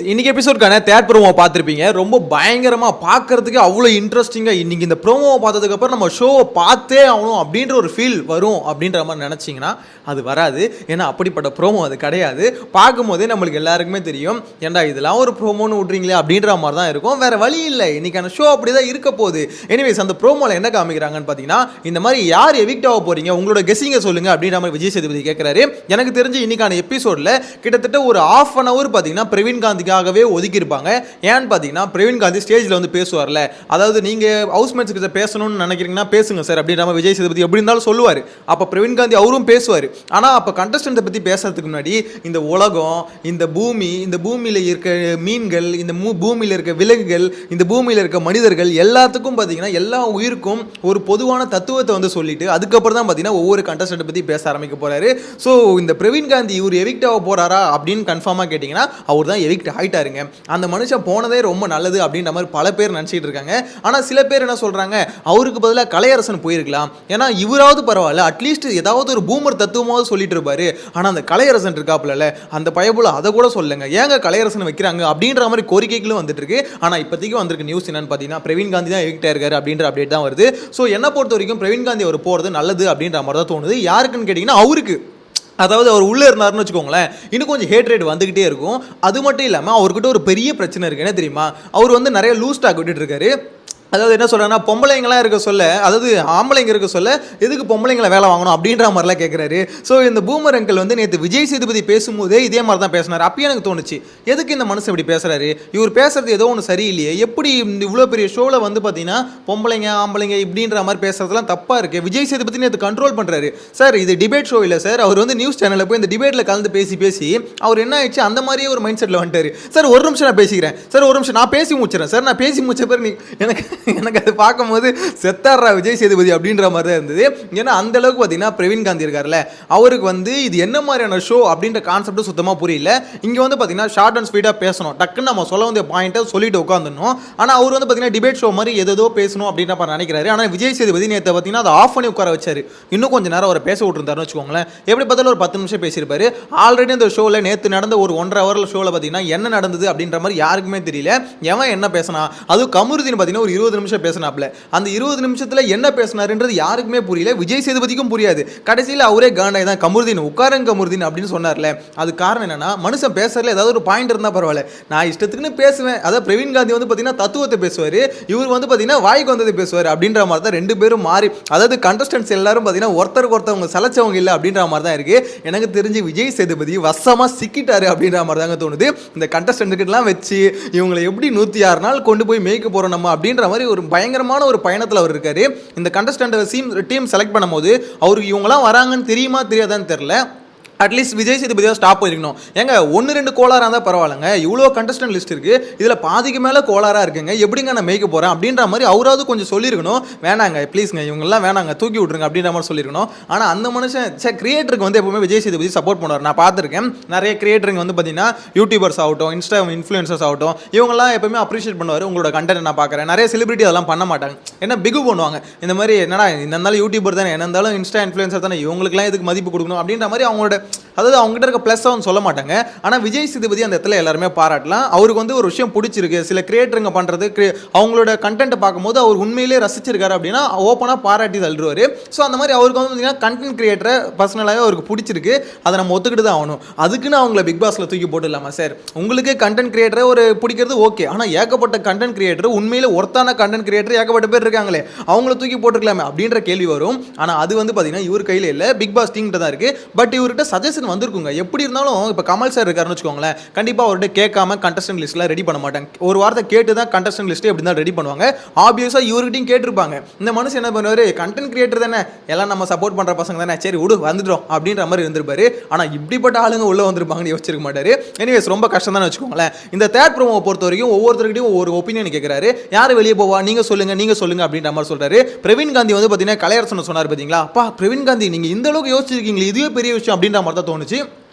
இன்னைக்கு எபிசோட்கான third promo பார்த்துருப்பீங்க. ரொம்ப பயங்கரமாக பார்க்கறதுக்கு அவ்வளோ இன்ட்ரெஸ்டிங்காக இன்னைக்கு இந்த ப்ரோமோவை பார்த்ததுக்கப்புறம் நம்ம ஷோவை பார்த்தே ஆகணும் அப்படின்ற ஒரு ஃபீல் வரும் அப்படின்ற மாதிரி நினச்சிங்கன்னா அது வராது. ஏன்னா அப்படிப்பட்ட ப்ரோமோ அது கிடையாது. பார்க்கும்போதே நம்மளுக்கு எல்லாருக்குமே தெரியும், ஏன்டா இதெல்லாம் ஒரு ப்ரோமோன்னு விட்றீங்களே அப்படின்ற மாதிரி தான் இருக்கும். வேறு வழி இல்லை, இன்னைக்கான ஷோ அப்படி தான் இருக்க போகுது. எனிவேஸ் அந்த ப்ரோமோவில் என்ன காமிக்கிறாங்கன்னு பார்த்தீங்கன்னா, இந்த மாதிரி யார் எவிக்ட் ஆக போகிறீங்க உங்களோட கெஸ்ஸிங்கை சொல்லுங்கள் அப்படின்ற மாதிரி விஜய் சேதுபதி கேட்குறாரு. எனக்கு தெரிஞ்சு இன்னைக்கான எபிசோடில் கிட்டத்தட்ட ஒரு ½ அன் ஹவர் பார்த்தீங்கன்னா பிரவீன் காந்திக்காகவே ஒதுக்கியிருப்பாங்க. ஏன்னு பார்த்தீங்கன்னா பிரவீன் காந்தி ஸ்டேஜில் வந்து பேசுவார்ல, அதாவது நீங்கள் ஹவுஸ்மேட்ஸ் கிட்ட பேசணும்னு நினைக்கிறீங்கன்னா பேசுங்க சார் அப்படின்ற மாதிரி விஜய் சேதுபதி எப்படி இருந்தாலும் சொல்லுவார். அப்போ பிரவீன் காந்தி அவரும் பேசுவார். ஆனால் அப்போ கண்டஸ்டன்ட்டை பற்றி பேசுறதுக்கு முன்னாடி இந்த உலகம், இந்த பூமி, இந்த பூமியில் இருக்க மீன்கள், இந்த பூமியில் இருக்க விலங்குகள், இந்த பூமியில் இருக்க மனிதர்கள் எல்லாத்துக்கும் பார்த்தீங்கன்னா எல்லா உயிருக்கும் ஒரு பொதுவான தத்துவத்தை வந்து சொல்லிட்டு அதுக்கப்புறம் தான் பார்த்தீங்கன்னா ஒவ்வொரு கண்டஸ்டன்ட்டை பற்றி பேச ஆரம்பிக்க போகிறாரு. ஸோ இந்த பிரவீன் காந்தி இவர் எவிக்ட் ஆக போகிறாரா அப்படின்னு கன்ஃபார்மாக கேட்டிங்கன்னா அவர் தான் எவிக்ட் ஆகிட்டாருங்க. அந்த மனுஷன் போனதே ரொம்ப நல்லது அப்படின்ற மாதிரி பல பேர் நினச்சிட்டு இருக்காங்க. ஆனால் சில பேர் என்ன சொல்கிறாங்க, அவருக்கு பதிலாக கலையரசன் போயிருக்கலாம், ஏன்னா இவராவது பரவாயில்ல, அட்லீஸ்ட் ஏதாவது ஒரு பூமர் தத்துவமாவது சொல்லிட்டு இருப்பாரு. ஆனால் அந்த கலையரசன் இருக்காப்புல, அந்த பயபுல அதை கூட சொல்லுங்க, ஏங்க கலையரசன் வைக்கிறாங்க அப்படின்ற மாதிரி கோரிக்கைகளும் வந்துட்டு இருக்கு. ஆனால் இப்போதைக்கு வந்திருக்கு நியூஸ் என்னன்னு பார்த்தீங்கன்னா பிரவீன் காந்தி தான் எவிக்ட் ஆயிருக்காரு அப்படின்ற அப்டேட் தான் வருது. ஸோ என்ன பொறுத்த வரைக்கும் பிரவீன் காந்தி அவர் போகிறது நல்லது அப்படின்ற மாதிரி தான் தோணுது. யாருக்குன்னு கேட்டிங்கன்னா அவருக்கு, அதாவது அவர் உள்ளே இருந்தாருன்னு வச்சுக்கோங்களேன், இன்னும் கொஞ்சம் ஹேட் ரேட் வந்துக்கிட்டே இருக்கும். அது மட்டும் இல்லாமல் அவர்கிட்ட ஒரு பெரிய பிரச்சனை இருக்குது. என்ன தெரியுமா, அவர் வந்து நிறைய லூஸ் டாக் விட்டுட்டு இருக்காரு. அதாவது என்ன சொல்கிறேன்னா, பொம்பளைங்களாம் இருக்க சொல்ல, அதாவது ஆம்பளைங்க இருக்க சொல்ல எதுக்கு பொம்பளைங்களை வேலை வாங்கணும் அப்படின்ற மாதிரிலாம் கேட்குறாரு. ஸோ இந்த பூமர் அங்கிள் வந்து நேற்று விஜய் சேதுபதி பேசும்போதே இதே மாதிரி தான் பேசினார். அப்பயும் எனக்கு தோணுச்சு, எதுக்கு இந்த மனுஷன் இப்படி பேசுகிறாரு, இவர் பேசுறது ஏதோ ஒன்று சரியில்லையே, எப்படி இவ்வளோ பெரிய ஷோவில் வந்து பார்த்தீங்கன்னா பொம்பளைங்க ஆம்பளைங்க இப்படின்ற மாதிரி பேசுறதுலாம் தப்பாக இருக்குது. விஜய் சேதுபதி நேற்று கண்ட்ரோல் பண்ணுறாரு. சார் இது டிபேட் ஷோ இல்லை சார், அவர் வந்து நியூஸ் சேனலில் போய் இந்த டிபேட்டில் கலந்து பேசி அவர் என்ன ஆயிடுச்சு, அந்த மாதிரியே ஒரு மைண்ட் செட்டில் வந்துட்டார். சார் ஒரு நிமிஷம் நான் பேசிக்கிறேன் சார், ஒரு நிமிஷம் நான் பேசி முடிச்சிடறேன் சார், நான் பேசி முடிச்ச பேர் எனக்கு அது பார்க்கும்போது செத்தாரா விஜய் சேதுபதி அப்படின்ற மாதிரி தான் இருந்தது. ஏன்னா அந்த அளவுக்கு பார்த்தீங்கன்னா பிரவீன் காந்தி இருக்கார்ல, அவருக்கு வந்து இது என்ன மாதிரியான ஷோ அப்படின்ற கான்செப்ட் சுத்தமாக புரியல. இங்கே வந்து பார்த்தீங்கன்னா ஷார்ட் அண்ட் ஸ்வீட்டாக பேசணும், டக்குன்னு நம்ம சொல்ல வேண்டிய பாயிண்ட்டை சொல்லிட்டு உட்காந்துடணும். ஆனால் அவர் வந்து பார்த்தீங்கன்னா டிபேட் ஷோ மாதிரி ஏதோ பேசணும் அப்படின்ற மாதிரி நினைக்கிறாரு. ஆனால் விஜய் சேதுபதி நேற்று பார்த்தீங்கன்னா அதை ஆஃப் பண்ணி உட்கார வச்சாரு. இன்னும் கொஞ்சம் நேரம் அவரை பேச விட்டுருந்தாருன்னு வச்சுக்கோங்களேன், எப்படி பார்த்தாலும் ஒரு 10 நிமிஷம் பேசியிருப்பாரு. ஆல்ரெடி அந்த ஷோவில் நேற்று நடந்த ஒரு 1.5 ஹவரில் ஷோவில் பார்த்தீங்கன்னா என்ன நடந்தது அப்படின்ற மாதிரி யாருக்குமே தெரியல. எவன் என்ன பேசினா, அதுவும் கமருதீன் பார்த்தீங்கன்னா ஒரு 20 நிமிஷம் பேசினாப்ல, அந்த 20 நிமிஷத்துல என்ன பேசினாருன்றது யாருக்குமே புரியல, விஜய் சேதுபதிக்கும் புரியாது. கடைசியில் அவரே காண்டாய் தான், கமருதீன் உட்காரங்க கமருதீன் அப்படின்னு சொன்னார்ல. அது காரணம் என்னன்னா, மனுஷன் பேசுறதுல ஏதாவது ஒரு பாயிண்ட் இருந்தா பரவாயில்ல, நான் இஷ்டத்துக்குன்னு பேசுவேன். அதாவது பிரவீன் காந்தி வந்து பார்த்தீங்கன்னா தத்துவத்தை பேசுவார், இவர் வந்து பார்த்தீங்கன்னா வாய்க்கு வந்ததை பேசுவார் அப்படின்ற மாதிரி தான் ரெண்டு பேரும் மாறி, அதாவது கண்டஸ்டன்ஸ் எல்லாரும் பார்த்தீங்கன்னா ஒருத்தருக்கு ஒருத்தவங்க சலைச்சவங்க இல்லை அப்படின்ற மாதிரி தான் இருக்கு. எனக்கு தெரிஞ்சு விஜய் சேதுபதி வசமாக சிக்கிட்டாரு அப்படின்ற மாதிரி தாங்க தோணுது. இந்த கண்டஸ்டன்ட்லாம் வச்சு இவங்களை எப்படி 106 நாள் கொண்டு போய் மேய்க்க போறோம் நம்ம அப்படின்ற மாதிரி ஒரு பயங்கரமான ஒரு பயணத்தில் அவர் இருக்காரு. இந்த கண்டஸ்டன்ட் டீம் செலக்ட் பண்ணும்போது அவருக்கு இவங்கெல்லாம் வராங்கன்னு தெரியுமா தெரியாதான்னு தெரியல. அட்லீஸ்ட் விஜய் சேதுபதியாக ஸ்டாப் பண்ணிருக்கணும். ஏங்க 1-2 கோளாராக இருந்தால் பரவாயில்லைங்க, இவ்வளோ கண்டஸ்டன்ட் லிஸ்ட் இருக்குது, இதில் பாதிக்கு மேலே கோளாராக இருக்குங்க, எப்படிங்க நான் மேய்க்க போகிறேன் அப்படின்ற மாதிரி அவராவது கொஞ்சம் சொல்லியிருக்கணும். வேணாங்க ப்ளீஸ்ங்க, இவங்கெல்லாம் வேணாங்க, தூக்கி விட்ருங்க அப்படின்ற மாதிரி சொல்லியிருக்கணும். ஆனால் அந்த மனுஷன் கிரியேட்டருக்கு வந்து எப்பவுமே விஜய் சேதுபதி சப்போர்ட் பண்ணுவார். நான் பார்த்துருக்கேன் நிறைய கிரியேட்டருங்க வந்து பார்த்தீங்கன்னா யூடியூபர்ஸ் ஆகட்டும், இன்ஸ்டா இன்ஃப்ளூயன்சர்ஸ் ஆகட்டும், இவங்கெல்லாம் எப்பவுமே அப்ரிஷியேட் பண்ணுவார் உங்களோட கண்டென்ட். நான் பார்க்குறேன் நிறைய செலிபிரிட்டி அதெல்லாம் பண்ண மாட்டாங்க, என்ன பிகு பண்ணுவாங்க இந்த மாதிரி, என்னடா இந்த இருந்தாலும் யூடியூபர் தானே, என்ன இருந்தாலும் இன்ஸ்டா இன்ஃப்ளூயன்சர் தானே, இவங்களுக்குலாம் எதுக்கு மதிப்பு கொடுக்கணும் அப்படின்ற மாதிரி அவங்களோட, அதாவது அவங்ககிட்ட இருக்க ப்ளஸ்ஸாக சொல்ல மாட்டாங்க. ஆனால் விஜய் சேதுபதி அந்த இடத்துல எல்லாருமே பாராட்டலாம். அவருக்கு வந்து ஒரு விஷயம் பிடிச்சிருக்கு, சில கிரியேட்டருங்க பண்ணுறது, அவங்களோட கண்டென்ட்டை பார்க்கும்போது அவர் உண்மையிலே ரசிச்சிருக்காரு அப்படின்னா ஓப்பனாக பாராட்டி தள்ளுவார். ஸோ அந்த மாதிரி அவருக்கு வந்து பார்த்தீங்கன்னா கண்டென்ட் கிரியேட்டரை பர்சனலாகவே அவருக்கு பிடிச்சிருக்கு, அதை நம்ம ஒத்துக்கிட்டு தான் ஆகணும். அதுக்குன்னு அவங்கள பிக் பாஸில் தூக்கி போட்டுடலாமா சார்? உங்களுக்கு கண்டென்ட் கிரியேட்டரை ஒரு பிடிக்கிறது ஓகே, ஆனால் ஏகப்பட்ட கண்டென்ட் கிரியேட்டர், உண்மையிலே ஒருத்தான கண்டென்ட் கிரியேட்டர் ஏகப்பட்ட பேர் இருக்காங்களே, அவங்கள தூக்கி போட்டுருக்கலாமே அப்படின்ற கேள்வி வரும். ஆனால் அது வந்து பார்த்தீங்கன்னா இவர் கையில் இல்லை, பிக் பாஸ் டீம்கிட்ட தான் இருக்குது. பட் இவர்கிட்ட சஜஷன் வந்திருக்குங்க. எப்படி இருந்தாலும் இப்போ கமல் சார் இருக்காருன்னு வச்சுக்கோங்களேன், கண்டிப்பாக அவர்கிட்ட கேட்காம கண்டஸ்டன்ட் லிஸ்ட்லாம் ரெடி பண்ண மாட்டாங்க. ஒரு வாரத்தை கேட்டு தான் கண்டஸ்டன்ட் லிஸ்ட்டே எப்படி தான் ரெடி பண்ணுவாங்க. ஆப்வியஸாக இவர்கிட்டையும் கேட்டிருப்பாங்க. இந்த மனுஷன் என்ன பண்ணுவார், கண்டென்ட் கிரியேட்டர் தானே, எல்லாம் நம்ம சப்போர்ட் பண்ணுற பசங்க தானே, சரி விடு வந்துடும் அப்படின்ற மாதிரி இருந்திருப்பாரு. ஆனால் இப்படிப்பட்ட ஆளுங்க உள்ளே வந்திருப்பாங்கன்னு யோசிச்சிருக்க மாட்டாரு. எனிவேஸ் ரொம்ப கஷ்டம் தான் வச்சுக்கோங்களேன். இந்த தேர்ட் ப்ரோமோவை பொறுத்த வரைக்கும் ஒவ்வொருத்தருக்கிட்டையும் ஒவ்வொரு ஒப்பீனியன் கேட்குறாரு. யார் வெளியே போவா, நீங்கள் சொல்லுங்க அப்படின்ற மாதிரி சொல்றாரு. பிரவீன் காந்தி வந்து பார்த்தீங்கன்னா கலையரசன் சொன்னார் பார்த்தீங்களா, அப்பா பிரவீன் காந்தி நீங்கள் இந்த அளவுக்கு யோசிச்சிருக்கீங்களா, இதுவே பெரிய விஷயம் அப்படின்ற மாதிரி தான் தோணுச்சு.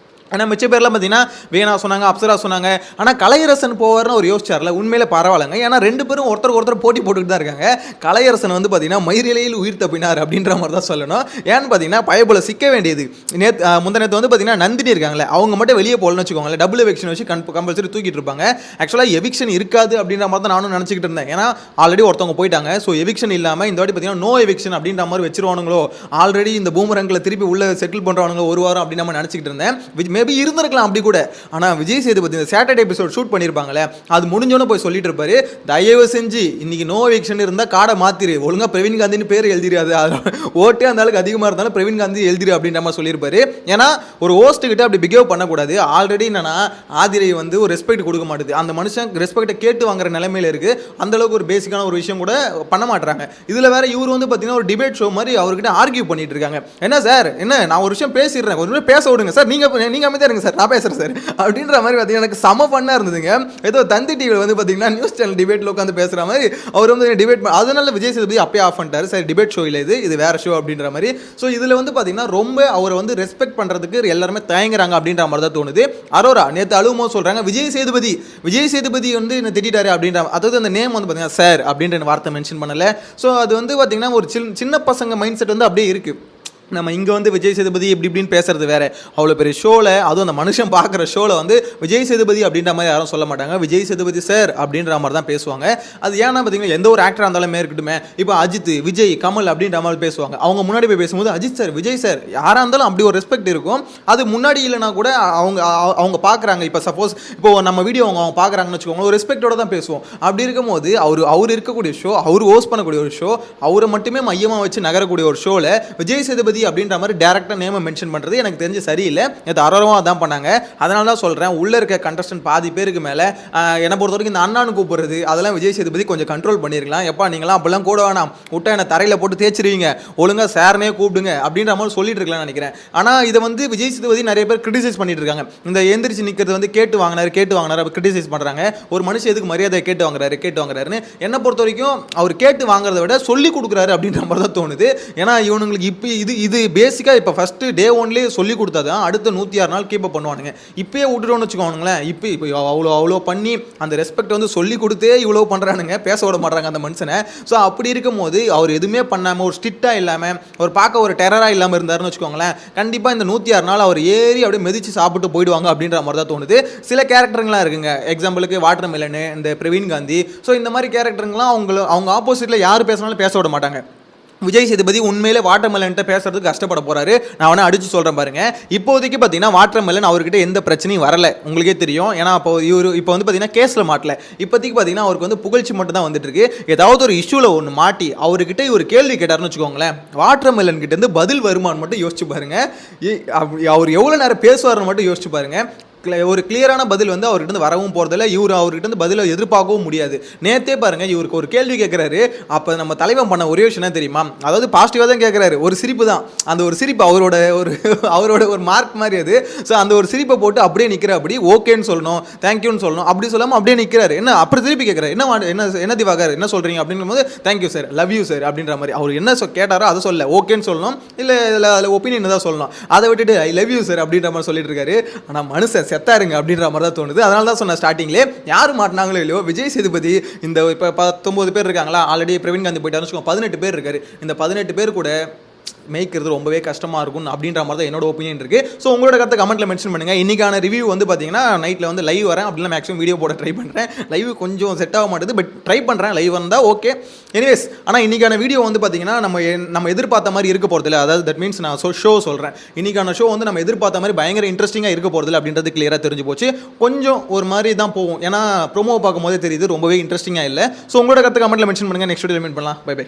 ஆனால் மிச்ச பேர்லாம் பார்த்தீங்கன்னா வேணா சொன்னாங்க, அப்சரா சொன்னாங்க. ஆனால் கலையரசன் போவார்னு அவர் யோசிச்சார்ல, உண்மையிலே பரவாயில்லைங்க. ஏன்னா 2 பேரும் ஒருத்தருக்கு ஒருத்தர் போட்டி போட்டுட்டு தான் இருக்காங்க. கலையரசன் வந்து பார்த்தீங்கன்னா மயிரிழையில் உயிர் தப்பினார் அப்படின்ற மாதிரி தான் சொல்லணும். ஏன்னு பார்த்தீங்கன்னா பயபோல சிக்க வேண்டியது. முந்தநேற்று வந்து பார்த்தீங்கன்னா நந்தினி இருக்காங்களே, அவங்க மட்டும் வெளியே போகலன்னு வச்சுக்கோங்களேன், டபுள் எவிக்ஷன் வச்சு கம்பல்சரி தூக்கிட்டு இருப்பாங்க. ஆக்சுவலாக எவிக்ஷன் இருக்காது அப்படின்ற மாதிரி தான் நானும் நினச்சிக்கிட்டு இருந்தேன். ஏன்னா ஆல்ரெடி ஒருத்தவங்க போயிட்டாங்க. ஸோ எவிக்ஷன் இல்லாமல் இந்த வாட்டி பார்த்தீங்கன்னா நோ எவிக்ஷன் அப்படின்ற மாதிரி வச்சிருவானுங்களோ, ஆல்ரெடி இந்த பூமரங்களை திருப்பி உள்ள செட்டில் பண்ணுறவனுங்க ஒரு வாரம் அப்படின்னு நம்ம நினச்சிக்கிட்டு இருந்தேன். மேபி இருந்திருக்கலாம் அப்படி கூட. ஆனால் விஜய் சேதுபதி இந்த சாட்டர்டே எபிசோட் ஷூட் பண்ணியிருப்பாங்களே, அது முடிஞ்சோன்னு போய் சொல்லிட்டு இருப்பாரு, தயவு செஞ்சு இன்னைக்கு நோ எவிக்ஷன் இருந்தால் காடை மாத்திரு, ஒழுங்கா பிரவீன் காந்தின்னு பேர் எழுதிராது, ஓட்டே அந்த அளவுக்கு அதிகமாக இருந்தாலும் பிரவீன் காந்தி எழுதிரு அப்படின்ற மாதிரி சொல்லியிருப்பாரு. ஏன்னா ஒரு ஹோஸ்ட் கிட்ட அப்படி பிஹேவ் பண்ணக்கூடாது. ஆல்ரெடி என்னன்னா ஆதிரை வந்து ஒரு ரெஸ்பெக்ட் கொடுக்க மாட்டேது, அந்த மனுஷன் ரெஸ்பெக்டை கேட்டு வாங்குற நிலைமையில இருக்கு. அந்த அளவுக்கு ஒரு பேசிக்கான ஒரு விஷயம் கூட பண்ண மாட்டாங்க. இதுல வேற இவர் வந்து பார்த்தீங்கன்னா ஒரு டிபேட் ஷோ மாதிரி அவர்கிட்ட ஆர்கியூ பண்ணிட்டு இருக்காங்க. என்ன சார், என்ன நான் ஒரு விஷயம் பேசிடுறேன், ஒரு பேச விடுங்க சார், நீங்க அமைதியா இருங்க சார், நான் பேசுறேன் சார் அப்படின்ற மாதிரி பார்த்தீங்கன்னா எனக்கு செம ஃபன்னா இருந்ததுங்க. ஏதோ தந்தி டிவியில் வந்து பார்த்தீங்கன்னா நியூஸ் சேனல் டிபேட்டில் உட்காந்து பேசுகிற மாதிரி அவர் வந்து டிபேட் அதனால விஜய் சேதுபதி அப்பயே ஆஃப் பண்ணிட்டாரு. சரி டிபேட் ஷோ இல்லை, இது வேற ஷோ அப்படின்ற மாதிரி. ஸோ இதில் வந்து பார்த்தீங்கன்னா ரொம்ப அவரை வந்து ரெஸ்பெக்ட் பண்ணுறதுக்கு எல்லாருமே தயங்குறாங்க அப்படின்ற மாதிரி தான் தோணுது. அரோரா நேற்று அழுவும் சொல்கிறாங்க விஜய் சேதுபதி வந்து என்ன திட்டாரு அப்படின்ற, அதாவது அந்த நேம் வந்து பார்த்தீங்கன்னா சார் அப்படின்ற வார்த்தை மென்ஷன் பண்ணலை. ஸோ அது வந்து பார்த்தீங்கன்னா ஒரு சின்ன பசங்க மைண்ட் செட் வந்து அப்படியே இருக்குது. நம்ம இங்கே வந்து விஜய் சேதுபதி இப்படின்னு பேசுறது வேற, அவ்வளோ பெரிய ஷோவில், அதுவும் அந்த மனுஷன் பார்க்குற ஷோவில் வந்து விஜய் சேதுபதி அப்படின்ற மாதிரி யாரும் சொல்ல மாட்டாங்க. விஜய் சேதுபதி சார் அப்படின்ற மாதிரி தான் பேசுவாங்க. அது ஏன்னா பார்த்தீங்கன்னா எந்த ஒரு ஆக்டராக இருந்தாலுமே இருக்கட்டுமே, இப்போ அஜித், விஜய், கமல் அப்படின்ற மாதிரி பேசுவாங்க. அவங்க முன்னாடி போய் பேசும்போது அஜித் சார், விஜய் சார், யாராக இருந்தாலும் அப்படி ஒரு ரெஸ்பெக்ட் இருக்கும். அது முன்னாடி இல்லைனா கூட அவங்க பார்க்குறாங்க. இப்போ சப்போஸ் இப்போ நம்ம வீடியோ அவங்க பார்க்குறாங்கன்னு வச்சுக்கோங்க, ஒரு ரெஸ்பெக்டோட தான் பேசுவோம். அப்படி இருக்கும்போது அவர் இருக்கக்கூடிய ஷோ, அவர் ஹோஸ்ட் பண்ணக்கூடிய ஒரு ஷோ, அவரை மட்டுமே மையமாக வச்சு நகரக்கூடிய ஒரு ஷோவில் விஜய் சேதுபதி அப்படின்ற மாதிரி டைரக்டா நேம் மென்ஷன் பண்றது எனக்கு தெரிஞ்சு சரியில்லை. இது அறவா தான் பண்ணாங்க. அதனால தான் சொல்றேன், உள்ள இருக்க கண்டஸ்டன்ட் பாதி பேருக்கு மேல என்ன பொறுத்த வரைக்கும் இந்த அண்ணான்னு கூப்பிடுறது அதெல்லாம் விஜய் சேதுபதி கொஞ்சம் கண்ட்ரோல் பண்ணிருக்கலாம். எப்பா நீங்களாம் அப்படிலாம் கூட வேணாம், விட்டா என்ன தரையில போட்டு தேய்ச்சிருவீங்க, ஒழுங்கா சார்னே கூப்பிடுங்க அப்படின்ற மாதிரி சொல்லிட்டு இருக்கலாம்னு நினைக்கிறேன். ஆனா இதை வந்து விஜய் சேதுபதி நிறைய பேர் கிரிட்டிசைஸ் பண்ணிட்டு இருக்காங்க. இந்த எந்திரிச்சு நிக்கிறது வந்து கேட்டு வாங்கினாரு கிரிட்டிசைஸ் பண்றாங்க. ஒரு மனுஷன் எதுக்கு மரியாதை கேட்டு வாங்குறாருன்னு என்ன பொறுத்த வரைக்கும் அவர் கேட்டு வாங்குறதை விட சொல்லி கொடுக்குறாரு அப்படின்ற மாதிரி தான் தோணுது. ஏன்னா இவனுங்களுக்கு இப்போ இது பேசிக்காக இப்போ ஃபஸ்ட்டு டே ஒன்லேயே சொல்லி கொடுத்தா தான் அடுத்த 106 நாள் கீப் அப் பண்ணுவானுங்க. இப்போயே விட்டுட்டோன்னு வச்சுக்கோங்களேன், இப்போ அவ்வளோ பண்ணி அந்த ரெஸ்பெக்ட் வந்து சொல்லி கொடுத்தே இவ்வளோ பண்ணுறானுங்க, பேச விட மாட்டாங்க அந்த மனுஷனை. ஸோ அப்படி இருக்கும் போது அவர் எதுவுமே பண்ணாமல் ஒரு ஸ்ட்ரிக்டாக இல்லாமல் அவர் பார்க்க ஒரு டெரராக இல்லாமல் இருந்தாருன்னு வச்சுக்கோங்களேன், கண்டிப்பாக இந்த 106 நாள் அவர் ஏறி அப்படியே மிதிச்சு சாப்பிட்டு போயிடுவாங்க அப்படின்ற மாதிரி தான் தோணுது. சில கேரக்டருங்களாம் இருக்குங்க, எக்ஸாம்பிளுக்கு வாட்டர் மெலனு, இந்த பிரவீன் காந்தி, ஸோ இந்த மாதிரி கேரக்டருங்களாம் அவங்க ஆப்போசிட்டில் யார் பேசினாலும் பேச விட மாட்டாங்க. விஜய் சேதுபதி உண்மையிலே வாட்டர்மெலன்ட்ட பேசுறதுக்கு கஷ்டப்பட போறாரு. நான் அவனை அடிச்சு சொல்றேன் பாருங்க. இப்போதைக்கு பார்த்தீங்கன்னா வாட்டர்மெலன் அவர்கிட்ட எந்த பிரச்சனையும் வரல, உங்களுக்கே தெரியும். ஏன்னா இப்போ வந்து பார்த்தீங்கன்னா கேஸ்ல மாட்டல. இப்போதைக்கு பார்த்தீங்கன்னா அவருக்கு வந்து புகழ்ச்சி மட்டும் தான் வந்துட்டு இருக்கு. ஏதாவது ஒரு இஷ்யூல ஒன்று மாட்டி அவர்கிட்ட ஒரு கேள்வி கேட்டாருன்னு வச்சுக்கோங்களேன், வாட்டர்மெலன் கிட்ட இருந்து பதில் வருமானு மட்டும் யோசிச்சு பாருங்க. அவர் எவ்வளவு நேரம் பேசுவார்னு மட்டும் யோசிச்சு பாருங்க. ஒரு கிளியரான பதில் வந்து அவர்கிட்ட வரவும் போகிறதில்ல, இவர் அவர்கிட்ட இருந்து பதிலை எதிர்பார்க்கவும் முடியாது. நேற்றே பாருங்க, இவருக்கு ஒரு கேள்வி கேட்குறாரு. அப்போ நம்ம தலைவன் பண்ண ஒரே விஷயம் என்ன தெரியுமா, அதாவது பாசிட்டிவாக தான் கேட்குறாரு, ஒரு சிரிப்பு தான். அந்த ஒரு சிரிப்பு அவரோட ஒரு மார்க் மாதிரி அது. ஸோ அந்த ஒரு சிரிப்பை போட்டு அப்படியே நிற்கிற, அப்படி ஓகேன்னு சொல்லணும், தேங்க்யூன்னு சொல்லணும், அப்படி சொல்லாமல் அப்படியே நிற்கிறாரு. என்ன அப்படி திருப்பி கேட்குறாரு, என்ன திவாகர் என்ன சொல்கிறீங்க அப்படின்னும் போது thank you sir, love you sir அப்படின்ற மாதிரி. அவர் என்ன கேட்டாரோ அதை சொல்ல ஓகேன்னு சொல்லணும், இல்லை அதில் ஒப்பீனியன் தான் சொல்லணும். அதை விட்டுட்டு ஐ லவ் யூ சார் அப்படின்ற மாதிரி சொல்லிட்டு இருக்காரு. ஆனால் மனுஷன் செத்தாருங்க அப்படின்ற மாதிரி தான் தோணுது. அதனால தான் சொன்ன ஸ்டார்டிங்லேயே, யார் மாட்டினாங்களோ இல்லையோ விஜய் சேதுபதி இந்த இப்போ 19 பேர் இருக்காங்களா, ஆல்ரெடி பிரவீன் காந்தி போயிட்டாருன்னு 18 பேர் இருக்காரு. இந்த 18 பேர் கூட மேய்க்கிறது ரொம்பவே கஷ்டமாக இருக்கும் அப்படின்ற மாதிரி தான் என்னோட ஒப்பீனியன் இருக்குது. ஸோ உங்களோட கருத்தை கமெண்ட்டில் மென்ஷன் பண்ணுங்கள். இன்றைக்கான ரிவ்யூ வந்து பார்த்தீங்கன்னா நைட்டில் வந்து லைவ் வரேன், அப்படின்னா மேக்ஸிமம் வீடியோ போட ட்ரை பண்ணுறேன். லைவ் கொஞ்சம் செட் ஆக மாட்டேது, பட் ட்ரை பண்ணுறேன், லைவ் வந்தால் ஓகே. எனிவேஸ், ஆனால் இன்றைக்கான வீடியோ வந்து பார்த்தீங்கன்னா நம்ம எதிர்பார்த்த மாதிரி இருக்க போகிறதில்ல. அதாவது தட் மீன்ஸ் நான் ஷோ சொல்கிறேன், இன்றைக்கான ஷோ வந்து நம்ம எதிர்பார்த்த மாதிரி பயங்கர இன்ட்ரெஸ்டிங்காக இருக்க போகிறதில்ல அப்படின்றது கிளியராக தெரிஞ்சு போச்சு. கொஞ்சம் ஒரு மாதிரி தான் போகும், ஏன்னா ப்ரோமோ பார்க்கும் போதே தெரியுது ரொம்பவே இன்ட்ரெஸ்டிங்காக இல்லை. ஸோ உங்களோட கருத்தை கமெண்ட்டில் மென்ஷன் பண்ணுங்கள். நெக்ஸ்ட் வீடியோ மீட் பண்ணலாம். Bye by.